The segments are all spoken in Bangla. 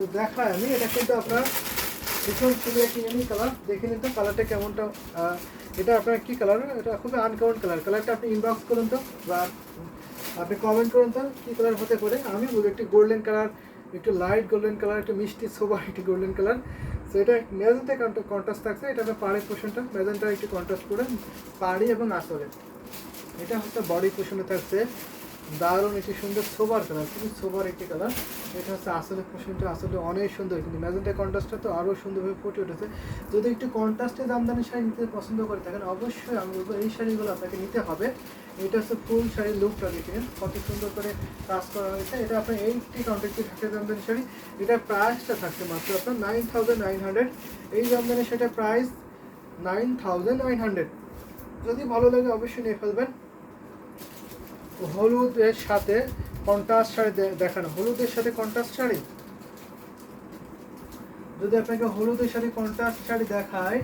তো দেখায় আমি এটা কিন্তু আপনার ভীষণ সুন্দর একটি ইউনিক কালার। দেখে নিন তো কালারটা কেমনটা। এটা আপনার কি কালার? এটা খুবই আনকমন কালার। কালারটা আপনি ইনবক্স করুন তো, বা আপনি কমেন্ট করুন তো কী কালার হতে পারে। আমি বলি একটি গোল্ডেন কালার, একটু লাইট গোল্ডেন কালার, একটু মিষ্টি সোবার একটি গোল্ডেন কালার। সো এটা মেজেন্টা কন্ট্রাস্ট থাকছে। এটা আপনার পাড়ের পোর্শনটা মেজেন্টা একটু কন্ট্রাস্ট করে পাড়ি এবং আসলে এটা হচ্ছে বডি পোর্শনে থাকছে দারুণ একটি সুন্দর সোবার কালার, খুবই সোবার একটি কালার। এটা হচ্ছে আসলে পোর্শনটা আসলে অনেক সুন্দর, কিন্তু ম্যাজেন্টা কন্ট্রাস্টটা তো আরও সুন্দরভাবে ফুটে উঠেছে। যদি একটু কন্ট্রাস্টে জামদানি শাড়ি নিতে পছন্দ করে থাকেন, অবশ্যই আমি বলবো এই শাড়িগুলো আপনাকে নিতে হবে। এটা হচ্ছে ফুল শাড়ির লুকটা দেখে নিন কত সুন্দর করে কাজ করা হয়েছে। এটা আপনার 80 কাউন্টারটি থাকে জামদানি শাড়ি। এটা প্রাইসটা থাকছে মাত্র আপনার 9900। এই জামদানি শাড়িটার প্রাইস 9900। যদি ভালো লাগে অবশ্যই নিয়ে ফেলবেন। হলুদের সাথে কন্ট্রাস্ট শাড়ি দেখানো, হলুদের সাথে কন্ট্রাস্ট শাড়ি। যদি আপনাকে হলুদের সাথে কন্ট্রাস্ট শাড়ি দেখায়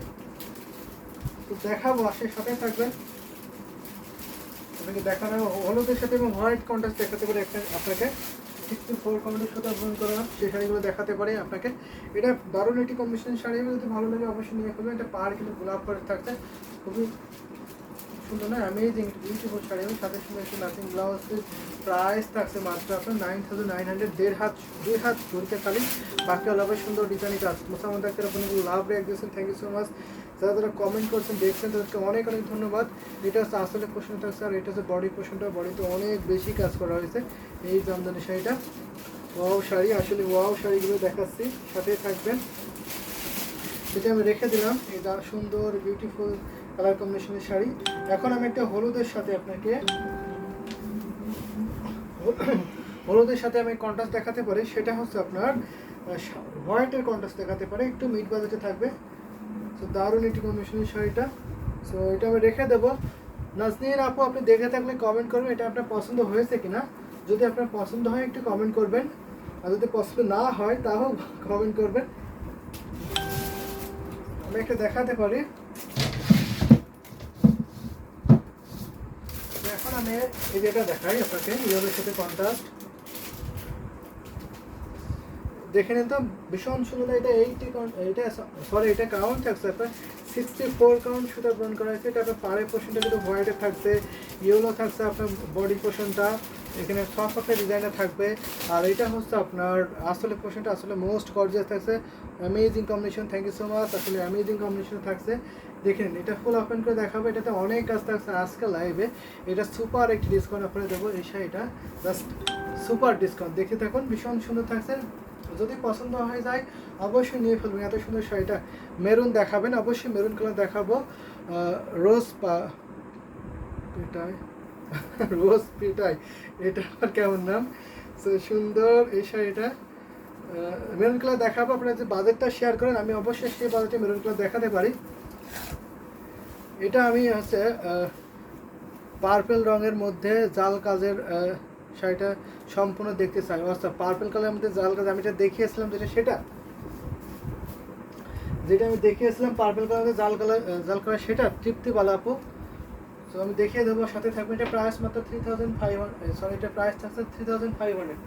তো দেখাবো, আসে সাথে থাকবেন। আপনাকে দেখানো হলুদের সাথে এবং হোয়াইট কন্ট্রাস্ট দেখাতে পারে আপনাকে 64 কাউন্টের সাথে অর্জন করা সেই শাড়িগুলো দেখাতে পারে আপনাকে। এটা দারুণ একটি কম্বিনেশন শাড়ি, যদি ভালো লাগে অবশ্যই নিয়ে ফেলবেন। এটা পাড় কিন্তু গোলাপ করে থাকছে, খুবই সুন্দর না, অ্যামেজিং বিউটিফুল শাড়ি। এবং সাথে সঙ্গে একটু ম্যাচিং ব্লাউজ। প্রাইস থাকছে মাত্র আপনার 9900। দুই হাত ধরতে খালি, বাকি আলাদা সুন্দর ডিজাইন কাজ। মোসাম্মদ আক্তার আপনি লাভ রেক দিয়েছেন, থ্যাংক ইউ সো মাচ। যারা যারা কমেন্ট করছেন দেখছেন তাদেরকে অনেক অনেক ধন্যবাদ। এটা হচ্ছে আসলে পোর্শন থাকছে, আর এটা হচ্ছে বডি পোর্শনটা। বডিতে অনেক বেশি কাজ করা হয়েছে এই জামদানি শাড়িটা। ওয়াও শাড়ি, আসলে ওয়াও শাড়িগুলো দেখাচ্ছি, সাথেই থাকবেন। এটা আমি রেখে দিলাম এই সুন্দর বিউটিফুল কালার কম্বিনেশনের শাড়ি। এখন আমি একটা হলুদের সাথে আপনাকে হলুদের সাথে আমি কন্ট্রাস্ট দেখাতে পারি। সেটা হচ্ছে আপনার হোয়াইটের কন্ট্রাস্ট দেখাতে পারে, একটু মিড বাজেটে থাকবে। সো দারুণ একটি কম্বিনেশনের শাড়িটা। সো এটা আমি রেখে দেবো। নাজনীন আপু, আপনি দেখে থাকলে কমেন্ট করবেন এটা আপনার পছন্দ হয়েছে কিনা। যদি আপনার পছন্দ হয় একটু কমেন্ট করবেন, আর যদি পছন্দ না হয় তাও কমেন্ট করবেন। আমি একটা দেখাতে পারি। এখন আমি এই যেটা দেখাই আপনাকে ইয়েলোর সাথে কন্ট্রাস্ট দেখে নিন তো, ভীষণ সুন্দর। এটা এটা কাউন্ট থাকছে আপনার 64 কাউন্ট সুতা ব্রন করা হয়েছে। এটা আপনার পাড়ের পোর্শনটা কিন্তু হোয়াইটে থাকছে, ইয়েলো থাকছে আপনার বডি পোর্শনটা, এখানে সফট একটা ডিজাইনে থাকবে। আর এটা হচ্ছে আপনার আসলে পোর্শনটা আসলে মোস্ট গর্জিয়াস থাকছে, amazing combination. Thank you so much, আসলে অ্যামেজিং কম্বিনেশন থাকছে। দেখেন এটা ফুল ওপেন করে দেখাবো। এটাতে অনেক কাজ থাকছে আজকে লাইভে। এটা সুপার একটি ডিসকাউন্ট আপনারা দেবো এই শাড়িটা, জাস্ট সুপার ডিসকাউন্ট। দেখে থাকুন, ভীষণ সুন্দর থাকছে। যদি পছন্দ হয়ে যায় অবশ্যই নিয়ে ফেলবেন। এত সুন্দর শাড়িটা মেরুন দেখাবেন, অবশ্যই মেরুন কালার দেখাবো। রোজ পিটাই রোজ পিটাই, এটা আমার কেমন নাম। সো সুন্দর এই শাড়িটা মেরুন কালার দেখাবো। আপনারা যে বাজেটটা শেয়ার করেন আমি অবশ্যই সেই বাজেটে মেরুন কালার দেখাতে পারি। এটা আমি হচ্ছে পার্পেল রঙের মধ্যে জাল কাজের শাড়িটা সম্পূর্ণ দেখতে চাই। আচ্ছা, পার্পেল কালারের মধ্যে জাল কাজ আমি যেটা দেখিয়েছিলাম, যেটা আমি দেখিয়েছিলাম পার্পেল কালারের জাল কালার সেটা তৃপ্তিবালা আপু। তো আমি দেখিয়ে দেবো, সাথে থাকবে। এটা প্রাইস মাত্র 3500, সরি এটা প্রাইস থাকছে 3500।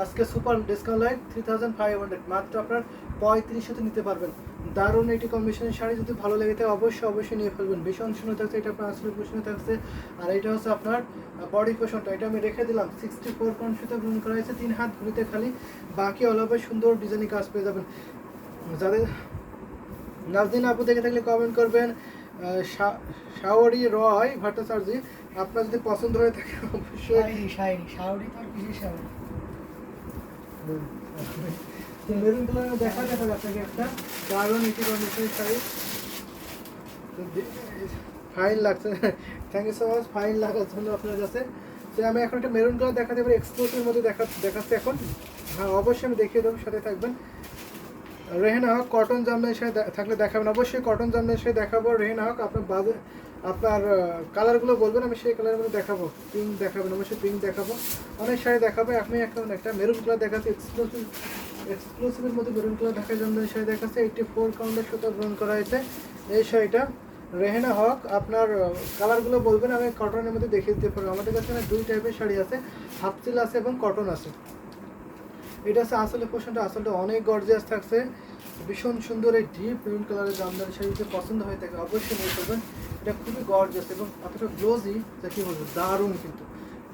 আজকে সুপার ডিসকাউন্ট লাইভ 3500 মাত্র আপনার 3500 নিতে পারবেন। দারুণ একটি কম্বিনেশনের শাড়ি, যদি ভালো লেগে থাকে অবশ্যই নিয়ে ফেলবেন। ভীষণ সুন্দর থাকছে, এটা আপনার আসলে পোষণে থাকছে। আর এটা হচ্ছে আপনার বডি পোষণটা, এটা আমি রেখে দিলাম 64 পাউন্ড সুতো গ্রহণ করা হয়েছে, 3 হাত ঘুরিতে খালি, বাকি অল ওভার সুন্দর ডিজাইনিং কাজ পেয়ে যাবেন। যাদের নাজদিন আপু দেখে থাকলে কমেন্ট করবেন। শাওরি রয় ভট্টাচার্য, আপনার যদি পছন্দ হয়ে থাকে অবশ্যই। মেরুন কালার দেখা যাবে আপনাকে একটা দারুণ একটি কন্ডিশনের শাড়ি, ফাইন লাগছে। Thank you so much, fine লাগার জন্য আপনার কাছে। যে আমি এখন একটা মেরুন কালার দেখাতে পারি, এক্সক্লুসিভের মধ্যে দেখাচ্ছে এখন। হ্যাঁ অবশ্যই আমি দেখিয়ে দেবো, সাথে থাকবেন। রেহেনা হক কটন জামদানি শাড়ি থাকলে দেখাবেন, অবশ্যই কটন জামদানি শাড়ি দেখাবো। রেহেনা হক আপনার কালারগুলো বলবেন, আমি সেই কালারের মধ্যে দেখাবো। পিঙ্ক দেখাবেন, অবশ্যই পিঙ্ক দেখাবো, অনেক শাড়ি দেখাবো। আমি এখন একটা মেরুন কালার দেখাচ্ছি, এক্সক্লুসিভের মধ্যে মেরুন কালার ঢাকা জামদানি শাড়ি দেখাচ্ছে। 84 কাউন্টের সুতো গ্রহণ করা হয়েছে এই শাড়িটা। রেহেনা হক আপনার কালারগুলো বলবেন, আমি কটনের মধ্যে দেখিয়ে দিতে পারবো। আমাদের কাছে দুই টাইপের শাড়ি আছে, হাফ সিল আছে এবং কটন আছে। এটা হচ্ছে আসলে পোর্শনটা, আসলে অনেক গর্জিয়াস থাকছে, ভীষণ সুন্দর এই ডিপ মেরুন কালারের জামদানি শাড়ি যদি পছন্দ হয়ে থাকে অবশ্যই নিয়ে ফেলবেন। এটা খুবই গর্জিয়াস এবং এতটা গ্লোজি যা কী বলবো, দারুণ কিন্তু।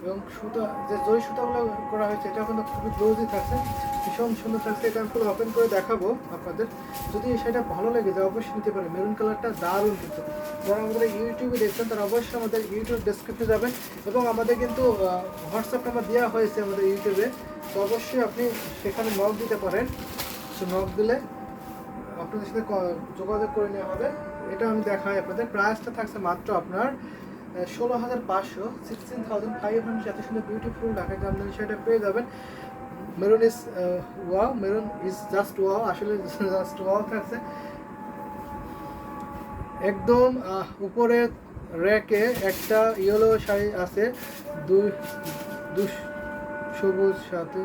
এবং সুতা যে জরি সুতাগুলো করা হয়েছে এটা কিন্তু খুবই গ্লোজি থাকছে, ভীষণ সুন্দর থাকছে। এটা আমি পুরো ওপেন করে দেখাবো আপনাদের, যদি এই শাড়িটা ভালো লেগে যায় অবশ্যই নিতে পারেন। মেরুন কালারটা দারুণ কিন্তু। যারা আমাদের ইউটিউবে দেখছেন তারা অবশ্যই আমাদের ইউটিউব ডেসক্রিপশনে যাবেন এবং আমাদের কিন্তু হোয়াটসঅ্যাপ নাম্বার দেওয়া হয়েছে আমাদের ইউটিউবে, তো অবশ্যই আপনি সেখানে নক দিতে পারেন। তো নক দিলে আপনাদের সাথে যোগাযোগ করে নেওয়া হবে। এটা আমি দেখাই আপনাদের, প্রাইসটা থাকছে মাত্র আপনার 16,500, 16,500। এত সুন্দর বিউটিফুল ঢাকা জামদানি শাড়িটা পেয়ে যাবেন। Maroon is wow, maroon is just wow, আসলে জাস্ট ওয়াও থাকছে একদম। উপরে র্যাকে একটা ইয়েলো শাড়ি আছে, দুই সবুজ সাথে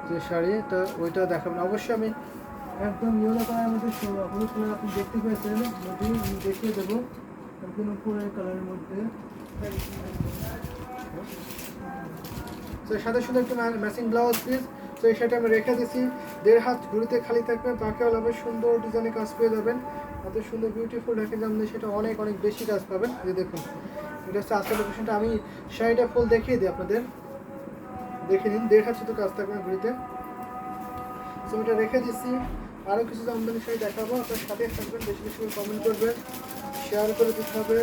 যে শাড়িটা ওইটা দেখাবেন অবশ্যই। আমি একদম ইয়েলো কালারের মধ্যে হলুদ কালার আপনি দেখতে পেয়েছেন, আমি দেখিয়ে দেবো একদম উপরের কালারের মধ্যে। তো সাথে সুন্দর একটু ম্যাচিং ব্লাউজ পিস। তো এই শাড়িটা আমি রেখে দিচ্ছি, 1.5 হাত ঘুরিতে খালি থাকবে, বাকি আলাদা সুন্দর ডিজাইনের কাজ পেয়ে যাবেন। এত সুন্দর বিউটিফুল রেখে জামদানি সেটা অনেক অনেক বেশি কাজ পাবেন। এই দেখুন এটা হচ্ছে আসল লোকেশনটা, আমি শাড়িটা ফুল দেখিয়ে দিই আপনাদের, দেখে নিন। 1.5 হাত শুধু কাজ থাকবে ঘুরিতে। তো এটা রেখে দিচ্ছি, আরও কিছু জামদানি শাড়ি দেখাবো, আপনার সাথে থাকবেন, বেশি বেশি করে কমেন্ট করবেন, শেয়ার করে দিতে হবে।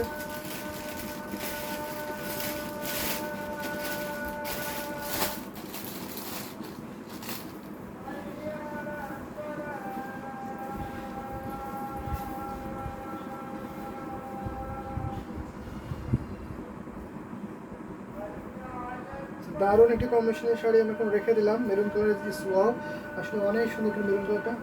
দারুণ একটি কম্বিনেশনের শাড়ি আমি এখন রেখে দিলাম, মেরুন কালারের যে সোয়াও, আসলে অনেক সুন্দর মেরুন কালারটা।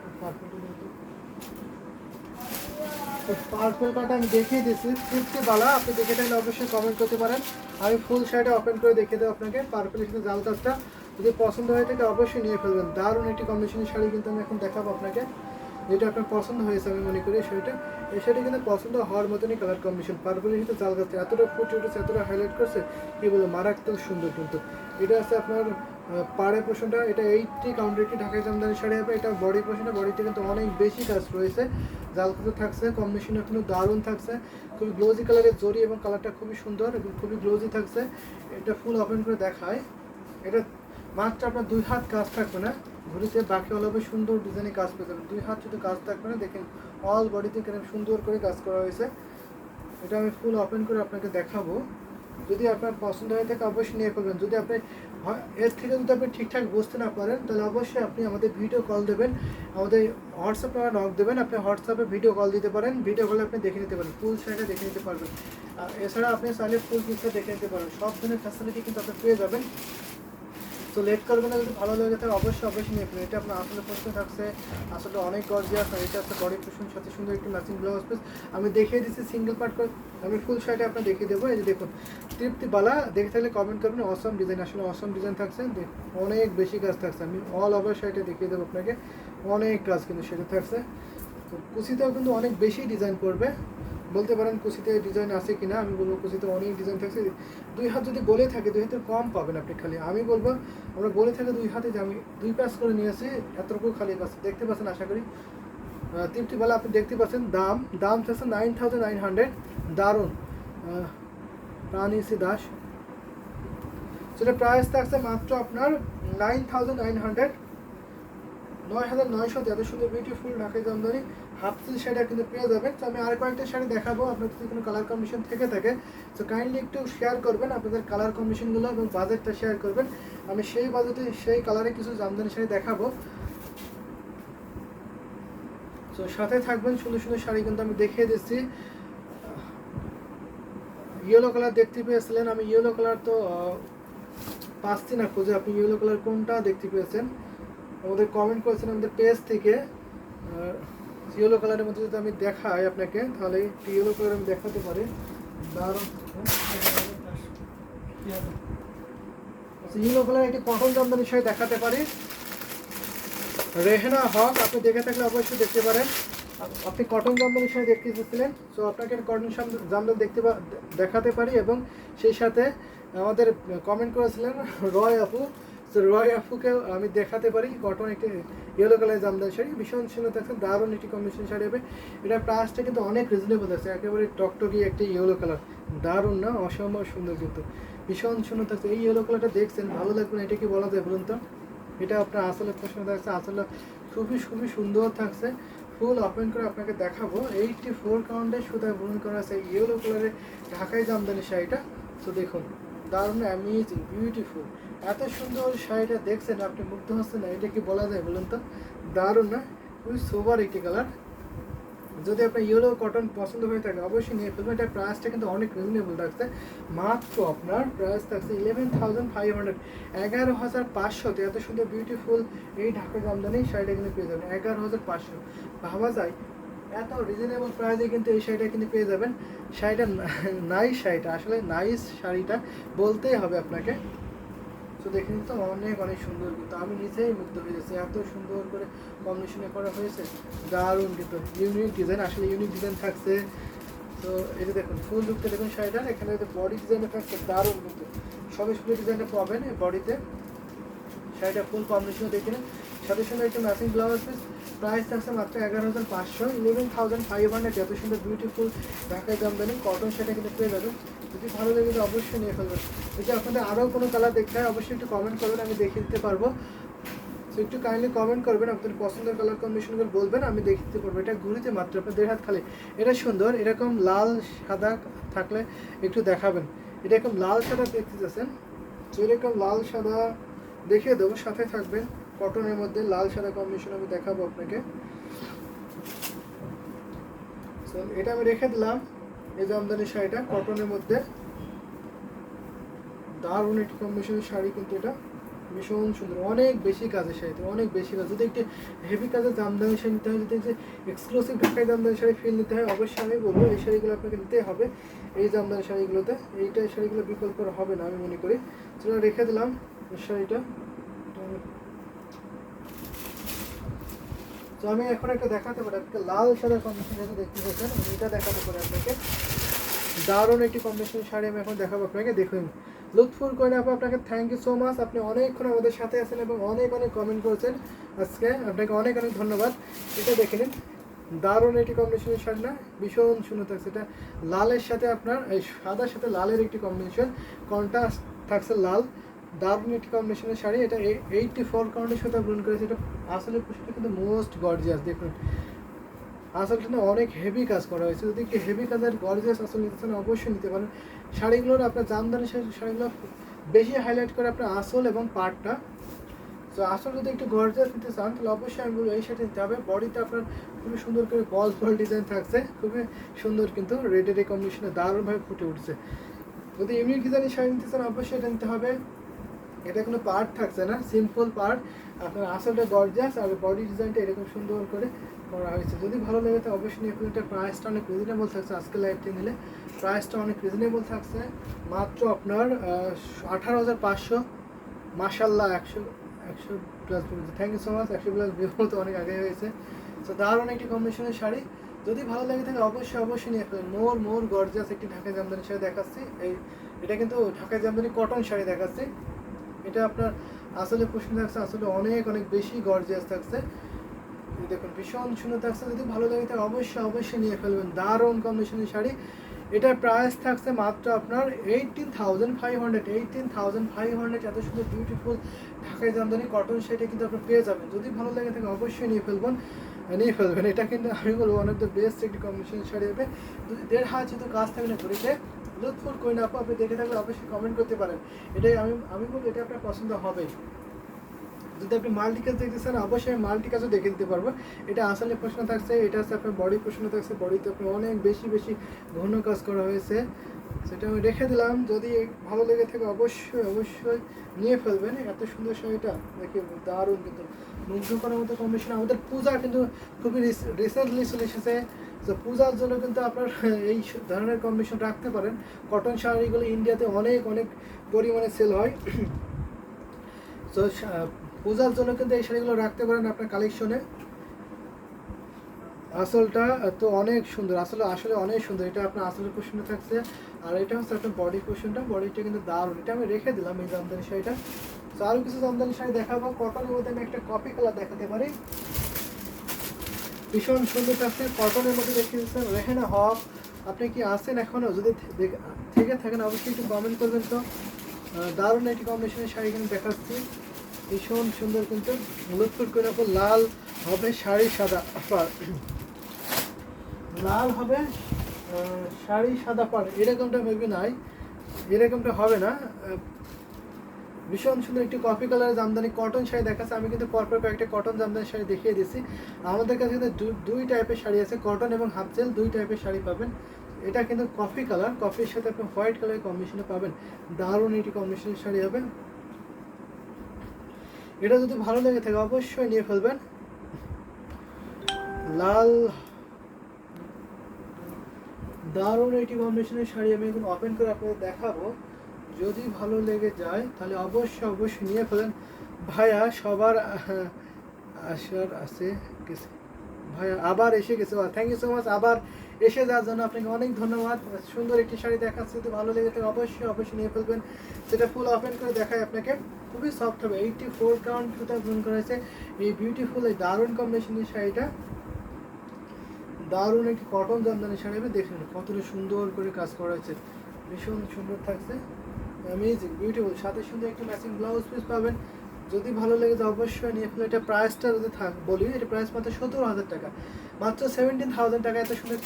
পার্পল কালারটা আমি দেখিয়ে দিচ্ছি, তৃপ্তিবালা, আপনি দেখে থাকলে অবশ্যই কমেন্ট করতে পারেন। আমি ফুল শাড়িটা ওপেন করে দেখিয়ে দেবো আপনাকে, পার্পলের সাথে জাল কাজটা যদি পছন্দ হয়ে থাকে অবশ্যই নিয়ে ফেলবেন। দারুণ একটি কম্বিনেশনের শাড়ি কিন্তু আমি এখন দেখাবো আপনাকে, যেটা আপনার পছন্দ হয়েছে আমি মনে করি। শাড়িটা এই শাড়ি কিন্তু পছন্দ হওয়ার মতনই কালার কম্বিনেশন, পার্পলের সাথে জাল কাজটা এতটা ফুটে উঠেছে, এতটা হাইলাইট করছে, কি বলবো, মারাত্মক সুন্দর কিন্তু। এটা আছে আপনার পাড়ের পোর্শনটা, এটা 80 কাউন্টার একটি ঢাকাই জামদানি শাড়ি হবে। এটা বডি পোর্শনটা, বডিতে কিন্তু অনেক বেশি কাজ রয়েছে, জাল কাজও থাকছে, কম্বিনেশনটা কিন্তু দারুণ থাকছে, খুবই গ্লোজি কালারের জরি এবং কালারটা খুবই সুন্দর এবং খুবই গ্লোজি থাকছে। এটা ফুল ওপেন করে দেখায়, এটা মাত্র আপনার 2 হাত কাজ থাকবে না ঘুরিতে, বাকি অলবে সুন্দর ডিজাইনে কাজ পেয়ে যাবেন। 2 হাত শুধু কাজ থাকবে না, দেখেন অল বডিতে কেন সুন্দর করে কাজ করা হয়েছে। এটা আমি ফুল ওপেন করে আপনাকে দেখাবো, যদি আপনার পছন্দ হয়ে থাকে অবশ্যই নিয়ে ফেলবেন। যদি আপনি এর থেকে যদি আপনি ঠিকঠাক বুঝতে না পারেন তাহলে অবশ্যই আপনি আমাদের ভিডিও কল দেবেন, আমাদের হোয়াটসঅ্যাপ নাম্বার নক দেবেন, আপনি হোয়াটসঅ্যাপে ভিডিও কল দিতে পারেন, ভিডিও কলে আপনি দেখে নিতে পারেন, ফুল শাড়িটা দেখে নিতে পারবেন। এছাড়া আপনি চাইলে ফুল পিসটা দেখে নিতে পারেন, সব ধরনের ফ্যাসিলিটি কিন্তু আপনি পেয়ে যাবেন। তো লেট করবে না, যদি ভালো লেগে থাকে অবশ্যই অবশ্যই নিয়ে ফেলুন। এটা আপনার আসলে প্রশ্ন থাকছে, আসলে অনেক গর্জিয়াস, আর এটা আছে বডি পোর্শন সাথে সুন্দর একটি ম্যাচিং ব্লাউজ পিস। আমি দেখিয়ে দিচ্ছি সিঙ্গেল পার্ট করে, আমি ফুল শাড়িটা আপনার দেখিয়ে দেবো। এই যে দেখুন তৃপ্তিবালা, দেখে থাকলে কমেন্ট করবেন, অসম ডিজাইন, আসলে অসম ডিজাইন থাকছে, অনেক বেশি কাজ থাকছে। আমি অল ওভার শাড়িটা দেখিয়ে দেবো আপনাকে, অনেক কাজ কিন্তু সেটা থাকছে। তো কুচিতেও কিন্তু অনেক বেশি ডিজাইন করবে, বলতে পারেন কুচিতে ডিজাইন আছে কিনা, আমি বলবো কুচিতে অনেক ডিজাইন থাকছে। 2 হাত যদি বলে থাকে 2 হাতের কম পাবেন আপনি, খালি আমি বলবো আমরা বলে থাকে 2 হাতে, যে আমি 2 প্যাচ করে নিয়েছি, এতটুকু খালি পাচ্ছি, দেখতে পাচ্ছেন আশা করি। তৃপ্তিবালা আপনি দেখতে পাচ্ছেন, দাম থাকছে 9,900, দারুণ প্রাণীসি দাস। সেটা প্রাইস থাকছে মাত্র আপনার 9,900, 9,900। এত সুন্দর বিউটিফুল ঢাকাই জামদানি হাফ সিল শাড়ি কিন্তু পেয়ে যাবেন। তো আমি আর কয়েকটা শাড়ি দেখাবো, আপনার যদি কোনো কালার কম্বিনেশন থেকে থাকে তো কাইন্ডলি একটু শেয়ার করবেন আপনাদের কালার কম্বিনেশনগুলো এবং বাজেটটা শেয়ার করবেন, আমি সেই বাজেটে সেই কালারে কিছু জামদানি শাড়ি দেখাবো। তো সাথে থাকবেন, সুন্দর সুন্দর শাড়ি কিন্তু আমি দেখিয়ে দিচ্ছি। ইয়েলো কালার দেখতে পেয়েছিলেন, আমি ইয়েলো কালার তো পাচ্ছি না খুঁজে, আপনি ইয়েলো কালার কোনটা দেখতে পেয়েছেন আমাদের কমেন্ট করেছেন আমাদের পেজ থেকে। ইয়েলো কালারের মধ্যে যদি আমি দেখাই আপনাকে তাহলে ইয়েলো কালার আমি দেখাতে পারি, দারুণ। ইয়েলো কালার একটি কটন জামদানি শাড়ি দেখাতে পারি, রেহেনা হক, আপনি দেখে থাকলে অবশ্যই দেখতে পারেন। আপনি কটন জামদানি শাড়ি দেখতে চেয়েছিলেন, সো আপনাকে কটন জামদানি দেখাতে পারি। এবং সেই সাথে আমাদের কমেন্ট করেছিলেন রয় আপু, তো রয় আপুকে আমি দেখাতে পারি কটন একটি ইয়েলো কালারের জামদানি শাড়ি, ভীষণ সুন্দর থাকছে, দারুণ একটি কম্বিনেশন শাড়ি হবে। এটার প্রাইসটা কিন্তু অনেক রিজনেবল আছে, একেবারে টকটকি একটি ইয়েলো কালার, দারুণ না, অসম্ভব সুন্দর, কিন্তু ভীষণ সুন্দর থাকছে। এই ইয়েলো কালারটা দেখছেন, ভালো লাগবে না এটা কি বলা যায় বলুন তো? এটা আপনার আসলে পছন্দ থাকছে, আসলে খুবই খুবই সুন্দর থাকছে। ফুল ওপেন করে আপনাকে দেখাবো। 84 কাউন্টের সুতায় বুনন করা আছে ইয়েলো কালারের ঢাকাই জামদানি শাড়িটা। তো দেখুন, দারুণ অ্যামেজিং বিউটিফুল, এত সুন্দর শাড়িটা দেখছেন আপনি মুগ্ধ হচ্ছেন না, এটা কি বলা যায় বলুন তো? দারুণ না, খুবই সোবার একটি কালার। যদি আপনার ইয়েলো কটন পছন্দ হয়ে থাকে অবশ্যই নিয়ে ফেলবেন। এটার প্রাইসটা কিন্তু অনেক রিজনেবল থাকছে, মাত্র আপনার প্রাইস থাকছে 11,500, 11,500। এত সুন্দর বিউটিফুল এই ঢাকা জামদানি শাড়িটা কিন্তু পেয়ে যাবেন 11,500। ভাবা যায় এত রিজনেবল প্রাইসে কিন্তু এই শাড়িটা কিন্তু পেয়ে যাবেন। শাড়িটা নাইস, শাড়িটা আসলে নাইস, শাড়িটা বলতেই হবে আপনাকে। তো দেখে তো অনেক অনেক সুন্দর, কিন্তু আমি নিজেই মুগ্ধ হয়ে যাচ্ছি, এত সুন্দর করে কম্বিনেশনে করা হয়েছে, দারুণ কিন্তু ইউনিক ডিজাইন, আসলে ইউনিক ডিজাইন থাকছে। তো এটা দেখুন ফুল লুকটা দেখুন শাড়িটার, এখানে বডি ডিজাইনটা থাকছে দারুণ, কিন্তু সবই ফুল ডিজাইনটা পাবেন বডিতে। শাড়িটা ফুল কম্বিনেশনে দেখে নিন, সাথে সঙ্গে একটা ম্যাচিং ব্লাউজ পিস। প্রাইস থাকছে মাত্র 11,500, 11,500। এত সুন্দর বিউটিফুল ঢাকায় জামদানি কটন শাড়িটা কিন্তু পেয়ে যাবেন। যদি ভালো লেগে তো অবশ্যই নিয়ে ফেলবেন। যদি আপনাদের আরও কোনো কালার দেখতে হয় অবশ্যই একটু কমেন্ট করবেন, আমি দেখিয়ে দিতে পারবো। সো একটু কাইন্ডলি কমেন্ট করবেন, আপনাদের পছন্দের কালার কম্বিনেশনগুলো বলবেন, আমি দেখিয়ে দিতে পারবো। এটা ঘুরিতে মাত্র আপনার 1.5 হাত খালি। এটা সুন্দর, এরকম লাল সাদা থাকলে একটু দেখাবেন। এটা এরকম লাল সাদা দেখতে চাচ্ছেন, তো এরকম লাল সাদা দেখিয়ে দেবো, সাথে থাকবেন। কটনের মধ্যে লাল সাদা কম্বিনেশন আমি দেখাবো আপনাকে। সো এটা আমি রেখে দিলাম, এই জামদানি শাড়িটা কটনের মধ্যে, দারুণ একটি কম্বিনেশনের শাড়ি, কিন্তু এটা ভীষণ সুন্দর, অনেক বেশি কাজের শাড়িতে, অনেক বেশি কাজ। যদি একটি হেভি কাজের জামদানি শাড়ি নিতে হয়, যদি যে এক্সক্লুসিভ ঢাকায় জামদানি শাড়ি ফিল নিতে হয়, অবশ্যই আমি বলবো এই শাড়িগুলো আপনাকে নিতে হবে, এই জামদানি শাড়িগুলোতে। এইটা শাড়িগুলো বিকল্প হবে না আমি মনে করি। সেটা রেখে দিলাম এই শাড়িটা। তো আমি এখন একটা দেখাতে পারি আপনাকে, লাল সাদা কম্বিনেশন যেটা দেখতে পাচ্ছেন, এটা দেখাতে পারি আপনাকে, দারুণ একটি কম্বিনেশন শাড়ি আমি এখন দেখাবো আপনাকে। দেখুন লুৎফুল কোয়েন আপু, আপনাকে থ্যাংক ইউ সো মাচ, আপনি অনেকক্ষণ আমাদের সাথে আছেন এবং অনেক অনেক কমেন্ট করেছেন আজকে, আপনাকে অনেক অনেক ধন্যবাদ। এটা দেখে নিন, দারুণ একটি কম্বিনেশনের শাড়ি না, ভীষণ সুন্দর থাকছে। এটা লালের সাথে আপনার এই সাদার সাথে লালের একটি কম্বিনেশন, কন্ট্রাস্ট থাকছে লাল, দারুণ একটি কম্বিনেশনের শাড়ি। এটা 84 কাউন্টের সাথে ব্লুন করেছে। এটা আসলে পোশাকটা কিন্তু মোস্ট গর্জিয়াস, দেখুন আসলটা না অনেক হেভি কাজ করা হয়েছে। যদি কি হেভি কাজের গর্জিয়াস আসল নিতে চান অবশ্যই নিতে পারেন। শাড়িগুলোর আপনার জামদানি শাড়িগুলো বেশি হাইলাইট করে আপনার আসল এবং পাড়টা। তো আসল যদি একটু গর্জিয়াস নিতে চান তাহলে অবশ্যই আমি বলবো এই শাড়ি নিতে হবে। বডিতে আপনার খুবই সুন্দর করে বল বল ডিজাইন থাকছে, খুবই সুন্দর, কিন্তু রেডের এই কম্বিনেশনে দারুণভাবে ফুটে উঠছে। যদি ইউনিক ডিজাইনের শাড়ি নিতে চান অবশ্যই এটা নিতে হবে। এটা কোনো পার্ট থাকছে না, সিম্পল পার্ট, আপনার আসলটা গর্জিয়াস আর বডি ডিজাইনটা এরকম সুন্দর করে করা হয়েছে। যদি ভালো লেগে থাকে অবশ্যই নিয়ে ফেলুন। প্রাইসটা অনেক রিজনেবল থাকছে, আজকে লাইভটি নিলে প্রাইসটা অনেক রিজনেবল থাকছে, মাত্র আপনার 18,500। মাশাল্লাহ 100 plus view, thank you so much. 100 plus view তো অনেক আগে হয়েছে। তো দারুণ একটি কম্বিনেশনের শাড়ি, যদি ভালো লাগে থাকে অবশ্যই অবশ্যই নিয়ে ফেলুন। মোর গর্জিয়াস একটি ঢাকাই জামদানি শাড়ি দেখাচ্ছি। এটা কিন্তু ঢাকাই জামদানি কটন শাড়ি দেখাচ্ছি। এটা আপনার আসলে প্রশ্ন থাকছে, আসলে অনেক অনেক বেশি গর্জিয়াস থাকছে, দেখুন ভীষণ সুন্দর থাকছে। যদি ভালো লাগে তাহলে অবশ্যই অবশ্যই নিয়ে ফেলবেন, দারুণ কম্বিনেশনের শাড়ি। এটার প্রাইস থাকছে মাত্র আপনার 18,500, 18,500। এত সুন্দর বিউটিফুল ঢাকাই জামদানি কটন শাড়িটা কিন্তু আপনি পেয়ে যাবেন। যদি ভালো লাগে তাহলে অবশ্যই নিয়ে ফেলবেন। এটা কিন্তু আমি বলবো অনেক দ্য বেস্ট একটি কম্বিনেশন শাড়ি হবে। যদি 1.5 হাত যেহেতু কাজ থাকবে না ঘড়িতে, লুৎফুল কোয়েন আপু আপনি দেখে থাকলে অবশ্যই কমেন্ট করতে পারেন। এটাই আমি বলবো এটা আপনার পছন্দ হবে। যদি আপনি মাল্টি কাজ দেখতে চান অবশ্যই আমি মাল্টি কাজও দেখে দিতে পারবো। এটা আসলে প্রশ্ন থাকছে, এটা হচ্ছে আপনার বডি প্রশ্ন থাকছে, বডিতে আপনি অনেক বেশি বেশি ঘন কাজ করা হয়েছে, সেটা আমি রেখে দিলাম। যদি ভালো লেগে থাকে অবশ্যই অবশ্যই নিয়ে ফেলবেন। এত সুন্দর শাড়িটা দেখে দারুণ, কিন্তু মুগ্ধ করার মতো কম্বিনেশন। আমাদের পূজা কিন্তু খুবই রিসেন্টলি চলে এসেছে, তো পূজার জন্য কিন্তু আপনার এই ধরনের কম্বিনেশন রাখতে পারেন। কটন শাড়িগুলো ইন্ডিয়াতে অনেক অনেক পরিমাণে সেল হয়, তো পূজার জন্য কিন্তু এই শাড়িগুলো রাখতে পারেন আপনার কালেকশনে। আসলটা তো অনেক সুন্দর, আসলে অনেক সুন্দর। এটা আপনার আসলের পোর্শনে থাকছে, আর এটা হচ্ছে আপনার বডি পোর্শনটা, বডিটা কিন্তু দারুণ। এটা আমি রেখে দিলাম এই জামদানি শাড়িটা। তো আরও কিছু জামদানি শাড়ি দেখাবো। কটনের মধ্যে আমি একটা কপি কালার দেখাতে পারি, ভীষণ সুন্দর থাকছে। কটনের মধ্যে দেখে দিচ্ছেন রেহেনা হক। আপনি কি আসেন এখনও? যদি থেকে থাকেন অবশ্যই একটু কমেন্ট করবেন। তো দারুণ একটি কম্বিনেশনের শাড়ি কিন্তু দেখাচ্ছি, ভীষণ সুন্দর কিন্তু লুটফুট করে রাখবো। লাল হবে শাড়ি সাদা পাড়, লাল হবে শাড়ি সাদা পাড়, এরকমটা মেবি নাই, এরকমটা হবে না। ভীষণ সুন্দর একটি কফি কালারের জামদানি কটন শাড়ি দেখাচ্ছে। আমি কিন্তু পরপর কয়েকটা কটন জামদানি শাড়ি দেখিয়ে দিচ্ছি। আমাদের কাছে কিন্তু দুই টাইপের শাড়ি আছে, কটন এবং হাফ জেল, দুই টাইপের শাড়ি পাবেন। এটা কিন্তু কফি কালার, কফির সাথে আপনি হোয়াইট কালারের কম্বিনেশনে পাবেন। দারুণ একটি কম্বিনেশনের শাড়ি হবে। এটা যদি ভালো লেগে থাকে অবশ্যই নিয়ে ফেলবেন। লাল দারুণ একটি কম্বিনেশনের শাড়ি আমি এখন ওপেন করে আপনাদের দেখাবো। যদি ভালো লেগে যায় তাহলে অবশ্যই নিয়ে ফেলেন। ভাইয়া সবার আসার আছে কিছু, ভাইয়া আবার এসে গেছে, থ্যাংক ইউ সো মাচ। আবার এসে যাওয়ার জন্য আপনাকে অনেক ধন্যবাদ। সুন্দর একটি শাড়ি দেখাচ্ছে, যদি ভালো লেগে থাকে অবশ্যই নিয়ে ফেলবেন। সেটা ফুল ওপেন করে দেখায় আপনাকে, খুবই সফট হবে। 84 কাউন্ট সুতা বুন করেছে এই বিউটিফুল এই দারুণ কম্বিনেশনের শাড়িটা। দারুণ একটি কটন জামদানি শাড়ি হবে, দেখুন কতটা সুন্দর করে কাজ করা হয়েছে, ভীষণ সুন্দর থাকছে, অ্যামেজিং বিউটিফুল। সাথে সুন্দর একটি ম্যাচিং ব্লাউজ পিস পাবেন। যদি ভালো লেগে যায় অবশ্যই নিয়ে ফেলে। এটা প্রাইসটা যদি বলি, এটা প্রাইস মাত্র 17,000 টাকা, মাত্র 17,000 টাকা। এত সুন্দর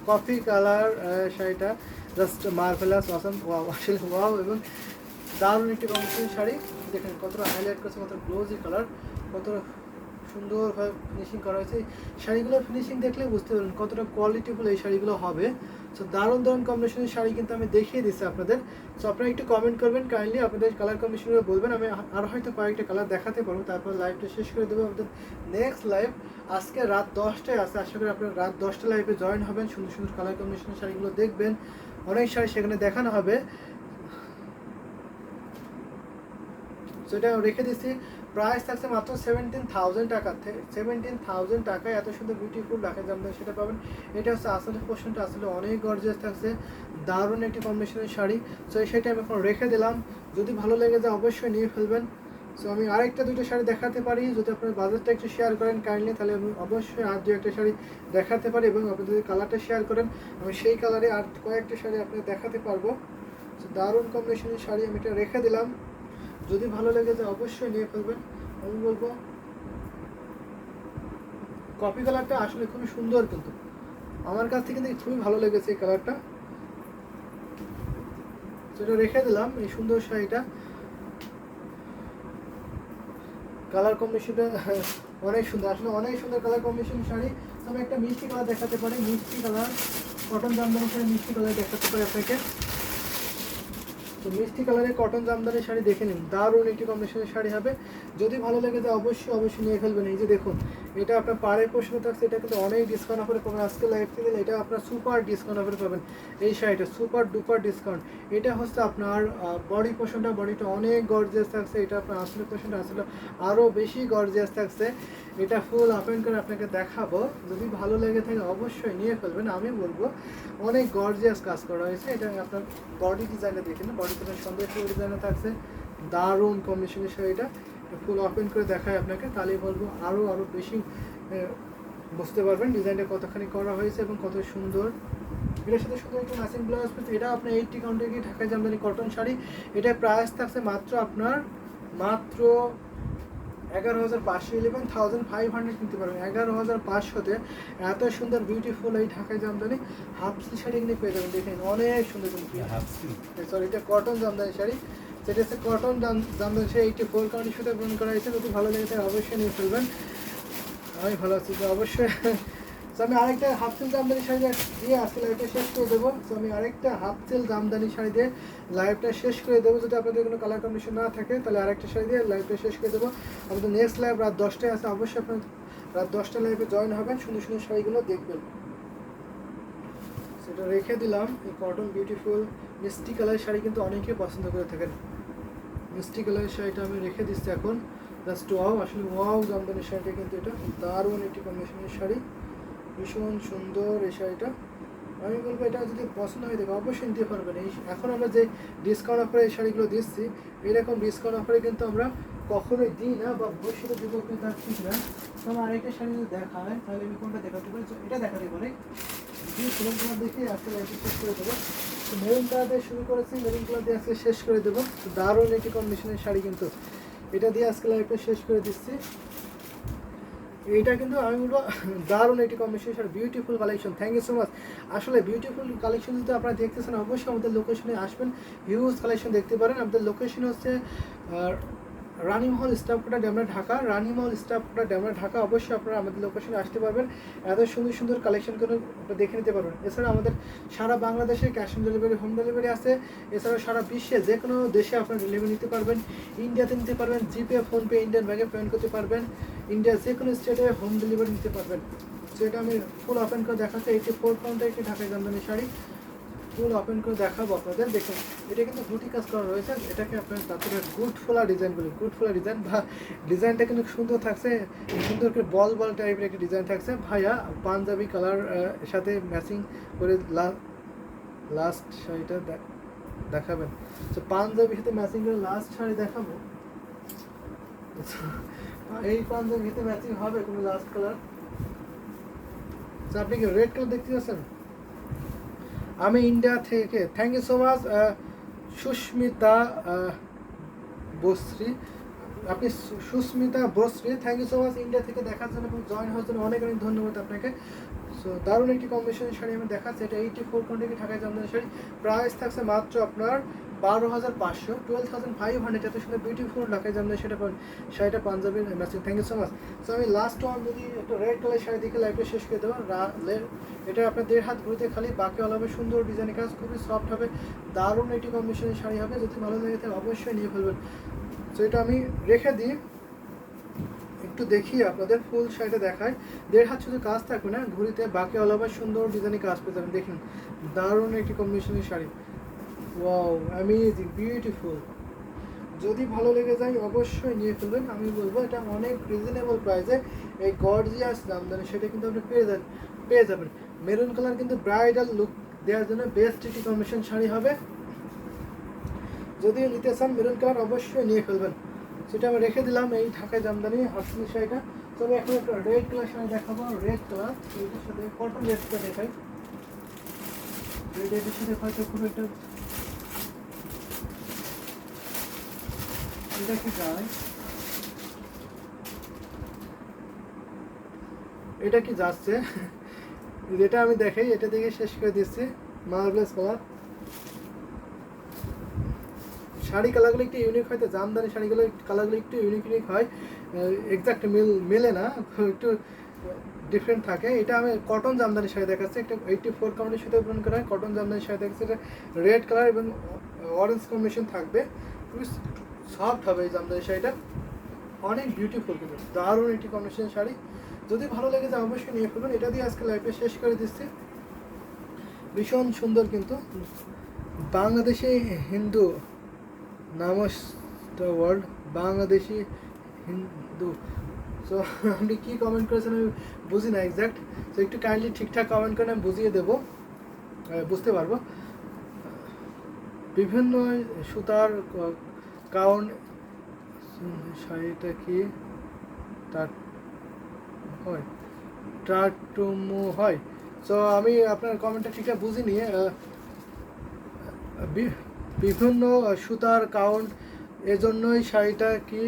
কফি কালার শাড়িটা জাস্ট মার্ভেলাস, অসাম, ওয়াও, আসলে ওয়াও। এবং দারুণ একটি কম্বিনেশন শাড়ি, দেখেন কতটা হাইলাইট করছে, কত গ্লোজি কালার, কত সুন্দরভাবে ফিনিশিং করা হয়েছে। শাড়িগুলোর ফিনিশিং দেখলে বুঝতে পারবেন কতটা কোয়ালিটিফুল এই শাড়িগুলো হবে। সো দারুণ কম্বিনেশনের শাড়ি কিন্তু আমি দেখিয়ে দিচ্ছি আপনাদের। সো আপনারা একটু কমেন্ট করবেন কাইন্ডলি, আপনাদের কালার কম্বিনেশনগুলো বলবেন। আমি আর হয়তো কয়েকটা কালার দেখাতে পারবো, তারপর লাইভটা শেষ করে দেবো। আমাদের নেক্সট লাইভ আজকে রাত 10টায় আছে, আশা করি আপনারা রাত 10টা লাইভে জয়েন হবেন, সুন্দর সুন্দর কালার কম্বিনেশনের শাড়িগুলো দেখবেন। অনেক শাড়ি সেখানে দেখানো হবে। সেটা রেখে দিচ্ছি। প্রাইস থাকছে মাত্র 17,000 টাকা, 17,000 টাকায় এত সুন্দর বিউটিফুল ঢাকা জামদানি সেটা পাবেন। এটা হচ্ছে আসলে পোর্শনটা আসলে অনেক গর্জিয়াস থাকছে, দারুণ একটি কম্বিনেশনের শাড়ি। সো এই শাড়িটা আমি এখন রেখে দিলাম, যদি ভালো লেগে যায় অবশ্যই নিয়ে ফেলবেন। সো আমি আরেকটা দুটো শাড়ি দেখাতে পারি, যদি আপনার বাজেটটা একটু শেয়ার করেন কাইন্ডলি, তাহলে আমি অবশ্যই আর দু একটা শাড়ি দেখাতে পারি। এবং আপনি যদি কালারটা শেয়ার করেন আমি সেই কালারে আর কয়েকটা শাড়ি আপনাকে দেখাতে পারবো। সো দারুণ কম্বিনেশনের শাড়ি আমি এটা রেখে দিলাম, যদি ভালো লেগে যায় অবশ্যই নিয়ে ফেলবেন। আমি বলবো কফি কালারটা আসলে খুবই সুন্দর, কিন্তু আমার কাছ থেকে কিন্তু খুবই ভালো লেগেছে এই কালারটা। সেটা রেখে দিলাম, এই সুন্দর শাড়িটা কালার কম্বিনেশনটা অনেক সুন্দর, আসলে অনেক সুন্দর কালার কম্বিনেশন শাড়ি। আমি একটা মিষ্টি কালার দেখাতে পারি, মিষ্টি কালার কটন জামদানি শাড়ি, মিষ্টি কালার দেখাতে পারি আপনাকে। তো মিষ্টি কালারের কটন জামদানি শাড়ি দেখে নিন, দারুণ একটি কম্বিনেশনের শাড়ি হবে। যদি ভালো লেগে যায় অবশ্যই নিয়ে ফেলবেন। এই যে দেখুন, এটা আপনার পাড়ের প্রশ্ন থাকছে, এটা কিন্তু অনেক ডিসকাউন্ট অফারে পাবেন আজকে লাইভ থেকে। এটা আপনার সুপার ডিসকাউন্ট অফারে পাবেন এই শাড়িটা, সুপার ডুপার ডিসকাউন্ট। এটা হচ্ছে আপনার বডি পোর্শনটা, বডিটা অনেক গর্জিয়াস থাকছে। এটা আপনার আসলে পোর্শনটা আসলে আরও বেশি গর্জিয়াস থাকছে। এটা ফুল ওপেন করে আপনাকে দেখাবো, যদি ভালো লেগে থাকে অবশ্যই নিয়ে ফেলবেন। আমি বলবো অনেক গর্জিয়াস কাজ করা হয়েছে। এটা আপনার বডি ডিজাইনটা দেখেন, বডি ডিজাইন সুন্দর ফুল ডিজাইনও থাকছে, দারুণ কম্বিনেশনের শাড়িটা ফুল ওপেন করে দেখায় আপনাকে, তাহলেই বলবো আরও বেশি বুঝতে পারবেন ডিজাইনটা কতখানি করা হয়েছে এবং কত সুন্দর। এটার সাথে শুধু একটু ম্যাচিং ব্লাউজ পিস। এটা আপনার 80 কাউন্টে গিয়ে ঢাকায় জামদানি কটন শাড়ি। এটার প্রাইস থাকছে মাত্র আপনার 11,500, 11,500 কিনতে পারবেন। 11,500-তে এত সুন্দর বিউটিফুল এই ঢাকায় জামদানি হাফ সিল্ক শাড়ি কিনে পেয়ে যাবেন। দেখেন অনেক সুন্দর কিন্তু, সরি এটা কটন জামদানি শাড়ি, সেটা হচ্ছে কটন জামদানি শাড়ি। 84 কাউন্টের সাথে গ্রহণ করা হয়েছে। যদি ভালো লেগে থাকে অবশ্যই নিয়ে ফেলবেন। আমি ভালো আছি তো অবশ্যই। তো আমি আরেকটা হাফ সিল্ক জামদানি শাড়ি দিয়ে আজকে লাইভটা শেষ করে দেবো। তো আমি আরেকটা হাফ সিল্ক জামদানি শাড়ি দিয়ে লাইভটা শেষ করে দেবো। যদি আপনাদের কোনো কালার কম্বিনেশন না থাকে তাহলে আরেকটা শাড়ি দিয়ে লাইভটা শেষ করে দেবো। আমাদের নেক্সট লাইভ রাত 10টায় আছে, অবশ্যই আপনার রাত 10টা লাইভে জয়েন হবেন, সুন্দর সুন্দর শাড়িগুলো দেখবেন। সেটা রেখে দিলাম। এই কটন বিউটিফুল মিষ্টি কালার শাড়ি কিন্তু অনেকেই পছন্দ করে থাকেন। মিষ্টি কালারের শাড়িটা আমি রেখে দিচ্ছি এখন। জাস্ট ওয়াও, আসলে ওয়াও জামদানি শাড়িটা কিন্তু এটা দারুণ একটি কম্বিনেশনের শাড়ি, ভীষণ সুন্দর এই শাড়িটা। আমি বলবো এটা যদি পছন্দ হয়ে থাকে অবশ্যই নিতে পারবেন। এই এখন আমরা যে ডিসকাউন্ট অফারে এই শাড়িগুলো দিচ্ছি, এরকম ডিসকাউন্ট অফারে কিন্তু আমরা কখনোই দিই না বা ভবিষ্যতে দেবো কিন্তু তার ঠিক না। তো আমার আরেকটা শাড়ি যদি দেখায় তাহলে আমি কোনটা দেখাতে পারি, এটা দেখাতে পারি। দিয়ে মেরুন কালার দেখে আজকে লাইফে শেষ করে দেবো। তো মেরুন কালার দিয়ে শুরু করেছি, মেরুন কালার দিয়ে আজকে শেষ করে দেবো। দারুণ একটি কম্বিনেশনের শাড়ি, কিন্তু এটা দিয়ে আজকে লাইফে শেষ করে দিচ্ছি। এইটা কিন্তু আমি বলবো দারুণ একটি combination, beautiful collection. Thank you so much. আসলে বিউটিফুল কালেকশন যদি আপনারা দেখতেছেন অবশ্যই আমাদের লোকেশনে আসবেন, হিউজ কালেকশন দেখতে পারেন। আমাদের লোকেশন হচ্ছে রানীমহল স্টাফকোটা ড্যামরা ঢাকা, রানীমহল স্টাফকোটা ড্যামরা ঢাকা। অবশ্যই আপনারা আমাদের লোকেশনে আসতে পারবেন, এত সুন্দর সুন্দর কালেকশনগুলো দেখে নিতে পারবেন। এছাড়া আমাদের সারা বাংলাদেশে cash on delivery, home delivery আছে। এছাড়াও সারা বিশ্বে যে কোনো দেশে আপনারা ডেলিভারি নিতে পারবেন, ইন্ডিয়াতে নিতে পারবেন, জিপে, ফোনপে, ইন্ডিয়ান ব্যাগে পেমেন্ট করতে পারবেন, ইন্ডিয়ার যে কোনো স্টেটে হোম ডেলিভারি নিতে পারবেন। সেটা আমি ফুল ওপেন করে দেখাচ্ছি। 84 কাউন্টার একটি ঢাকায় জামদানি শাড়ি ফুল ওপেন করে দেখাবো আপনাদের। দেখুন এটা কিন্তু গুটি কাজ করা রয়েছে, এটাকে আপনার তারপরে গুড ফোলা ডিজাইন বলি, গুড ফোলা ডিজাইন বা ডিজাইনটা কিন্তু সুন্দর থাকছে, সুন্দর করে বল বল টাইপের একটি ডিজাইন থাকছে। ভাইয়া পাঞ্জাবি কালার সাথে ম্যাচিং করে লাস্ট শাড়িটা দেখাবেন। তো পাঞ্জাবির সাথে ম্যাচিং করে লাস্ট শাড়ি দেখাবো। এই পাঞ্জাবির সাথে ম্যাচিং হবে কোনো লাস্ট কালার? আপনি কি রেড কালার দেখতে পাচ্ছেন? আমি ইন্ডিয়া থেকে, thank you so much Susmita Bastri, আপনি Susmita Bastri, thank you so much India থেকে দেখার জন্য এবং জয়েন হওয়ার জন্য অনেক অনেক ধন্যবাদ আপনাকে। সো দারুণ একটি কম্বিনেশনের শাড়ি আমি দেখাচ্ছি। এটা 84 কাউন্টার ঢাকায় জামদানি শাড়ি, প্রাইস থাকছে মাত্র আপনার 12,500, 12,500। এত সুন্দর বিউটিফুল ঢাকায় জামদানি শাড়িটা পাঞ্জাবির matching. Thank you so much. So আমি লাস্ট ওয়ান যদি একটা রেড কালার শাড়ি দেখে লাইফে শেষ করে দেবো। এটা আপনার 1.5 হাত ঘুরতে খালি, বাকি অল হবে সুন্দর ডিজাইনের কাজ, খুবই সফট হবে, দারুণ একটি কম্বিনেশনের শাড়ি হবে। যদি ভালো লাগে তাহলে অবশ্যই নিয়ে ফেলবেন। সো এটা আমি রেখে দিই, একটু দেখি আপনাদের ফুল শাড়িটা দেখায়। 1.5 হাত শুধু কাজ থাকবে না ঘুরিতে, বাকি অল ওভার সুন্দর ডিজাইনের কাজ পেয়ে যাবেন। দেখুন দারুণ একটি কম্বিনেশনের শাড়ি, ওয়াও অ্যামেজিং বিউটিফুল। যদি ভালো লেগে যায় অবশ্যই নিয়ে ফেলবেন। আমি বলবো এটা অনেক রিজনেবল প্রাইসে এই গর্জিয়াস জামদানি সেটা কিন্তু আপনি পেয়ে যাবেন। মেরুন কালার কিন্তু ব্রাইডাল লুক দেওয়ার জন্য বেস্ট একটি কম্বিনেশন শাড়ি হবে। যদি নিতে চান মেরুন কালার অবশ্যই নিয়ে ফেলবেন। সেটা আমি রেখে দিলাম এই ঢাকায় জামদানি হাফসিল শাড়িটা। তবে এখন একটা রেড কালার শাড়ি দেখাবো, রেড কালার, এইটার সাথে কটন রেডটা দেখাই। রেডের সাথে হয়তো খুব একটা এটা কি যায়, এটা কি যাচ্ছে যেটা আমি দেখাই, এটা দেখে শেষ করে দিচ্ছি। মার্ভেলাস কালার, শাড়ি কালারগুলো একটু ইউনিক হয়, তো জামদানি শাড়িগুলো কালারগুলো একটু ইউনিক হয়, এক্সাক্ট মেলে না, একটু ডিফারেন্ট থাকে। এটা আমি কটন জামদানি শাড়ি দেখাচ্ছি, একটা 84 কাউন্টের সাথে পূরণ করা হয় কটন জামদানি শাড়ি দেখাচ্ছি। এটা রেড কালার এবং অরেঞ্জ কম্বিনেশন থাকবে, খুবই সফট হবে এই জামদানি শাড়িটা, অনেক বিউটিফুল কিন্তু দারুণ একটি কম্বিনেশন শাড়ি। যদি ভালো লেগে যায় অবশ্যই নিয়ে ফেলবেন। এটা দিয়ে আজকে লাইফে শেষ করে দিচ্ছি। ভীষণ সুন্দর কিন্তু বাংলাদেশি হিন্দু, নমস্তে ওয়ার্ল্ড বাংলাদেশি হিন্দু। সো আপনি কী কমেন্ট করেছেন আমি বুঝি না এক্স্যাক্ট, তো একটু কাইন্ডলি ঠিকঠাক কমেন্ট করে আমি বুঝিয়ে দেবো, বুঝতে পারবো। বিভিন্ন সুতার কারণ শাড়িটা কি হয় টাটুমু হয়। সো আমি আপনার কমেন্টটা ঠিকঠাক বুঝি নিয়ে, বিভিন্ন সুতার কাউন্ট, এজন্যই শাড়িটা কি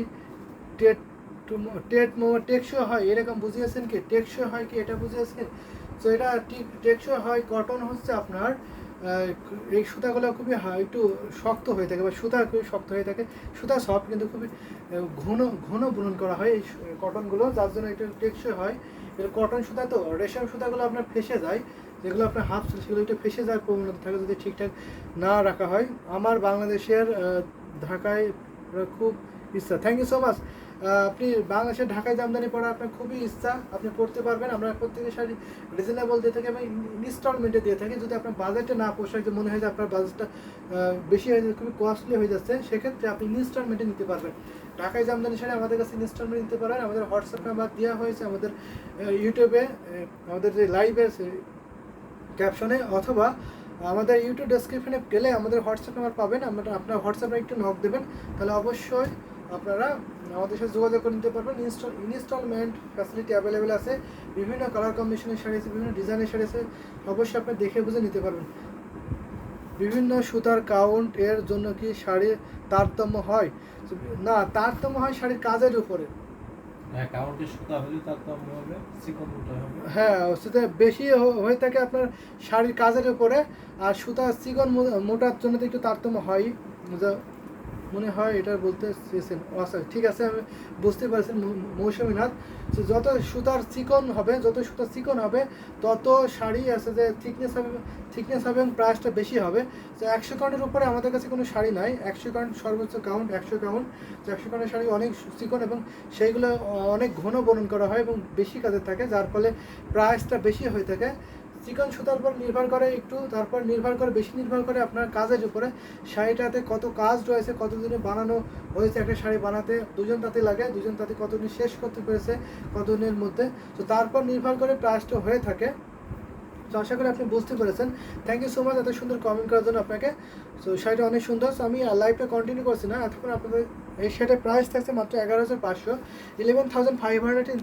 টেকসই হয় এরকম বুঝিয়েছেন কি, টেকসই হয় কি এটা বুঝিয়েছেন। সো এটা টেকসই হয়, কটন হচ্ছে আপনার এই সুতাগুলো খুবই একটু শক্ত হয়ে থাকে বা সুতা খুবই শক্ত হয়ে থাকে, সুতা সফট কিন্তু খুবই ঘন বুনন করা হয় এই কটনগুলো, যার জন্য একটু টেকসই হয়। এটা কটন সুতা, তো রেশম সুতাগুলো আপনার ফেসে যায়, যেগুলো আপনার হাফ সেগুলো একটু ফেসে যাওয়ার প্রবণতা থাকে যদি ঠিকঠাক না রাখা হয়। আমার বাংলাদেশের ঢাকায় খুব ইচ্ছা, থ্যাংক ইউ সো মাচ। আপনি বাংলাদেশের ঢাকায় জামদানি পড়া আপনার খুবই ইচ্ছা, আপনি পড়তে পারবেন। আমরা প্রত্যেকের শাড়ি রিজনেবল দিয়ে থাকি এবং ইনস্টলমেন্টে দিয়ে থাকি। যদি আপনার বাজেটে না পোষায়, যে মনে হয় যে আপনার বাজেটটা বেশি হয়ে যাচ্ছে, খুবই কস্টলি হয়ে যাচ্ছে, সেক্ষেত্রে আপনি ইনস্টলমেন্টে নিতে পারবেন। ঢাকায় জামদানি শাড়ি আমাদের কাছে ইনস্টলমেন্ট নিতে পারেন। আমাদের হোয়াটসঅ্যাপ নাম্বার দেওয়া হয়েছে, আমাদের ইউটিউবে আমাদের যে লাইভে ক্যাপশনে, অথবা আমাদের ইউটিউব ডেসক্রিপশনে গেলে আমাদের হোয়াটসঅ্যাপ নাম্বার পাবেন, আপনার হোয়াটসঅ্যাপে একটু নক দেবেন, তাহলে অবশ্যই আপনারা আমাদের সাথে যোগাযোগ করে নিতে পারবেন। ইনস্টলমেন্ট ফ্যাসিলিটি অ্যাভেলেবেল আছে, বিভিন্ন কালার কম্বিনেশনের শাড়ি আছে, বিভিন্ন ডিজাইনের শাড়ি আছে, অবশ্যই আপনি দেখে বুঝে নিতে পারবেন। বিভিন্ন সুতার কাউন্ট এর জন্য কি শাড়ির তারতম্য হয়? না, তারতম্য হয় শাড়ির কাজের উপরে। হ্যাঁ, কাউন্টে সুতা হলে তারতম্য হবে, চিকন মোটা হবে। হ্যাঁ, সুতা বেশি হয়ে থাকে আপনার শাড়ির কাজের উপরে, আর সুতা চিকন মোটার জন্য তো একটু তারতম্য হয়। মনে হয় এটা বলতে চেয়েছেন। আচ্ছা ঠিক আছে, আমি বুঝতে পারছেন মৌসুমী নাথ। যত সুতার চিকন হবে, যত সুতা চিকন হবে, তত শাড়ি আছে যে থিকনেস হবে এবং প্রাইসটা বেশি হবে। তো 100 কাউন্টের উপরে আমাদের কাছে কোনো শাড়ি নাই। 100 কাউন্ট সর্বোচ্চ কাউন্ট 100 কাউন্ট। 100 কাউন্টের শাড়ি অনেক চিকন এবং সেইগুলো অনেক ঘন বরণ করা হয় এবং বেশি কাজে থাকে, যার ফলে প্রাইসটা বেশি হয়ে থাকে। চিকন সুতার উপর নির্ভর করে একটু, তারপর বেশি নির্ভর করে আপনার কাজের উপরে। শাড়িটাতে কত কাজ রয়েছে, কতদিনে বানানো হয়েছে, একটা শাড়ি বানাতে দুজন তাঁতি লাগে, দুজন তাঁতি কতদিন শেষ করতে পেরেছে কতদিনের মধ্যে, তো তারপর নির্ভর করে প্রাইসটা হয়ে থাকে। তো আশা করি আপনি বুঝতে পেরেছেন। থ্যাংক ইউ সো মাচ এত সুন্দর কমেন্ট করার জন্য আপনাকে। সো শাড়িটা অনেক সুন্দর। সো আমি লাইভটা কন্টিনিউ করছি না, এতক্ষণ আপনাদের এই শাড়িটার প্রাইস থাকছে মাত্র 11,500, 11,500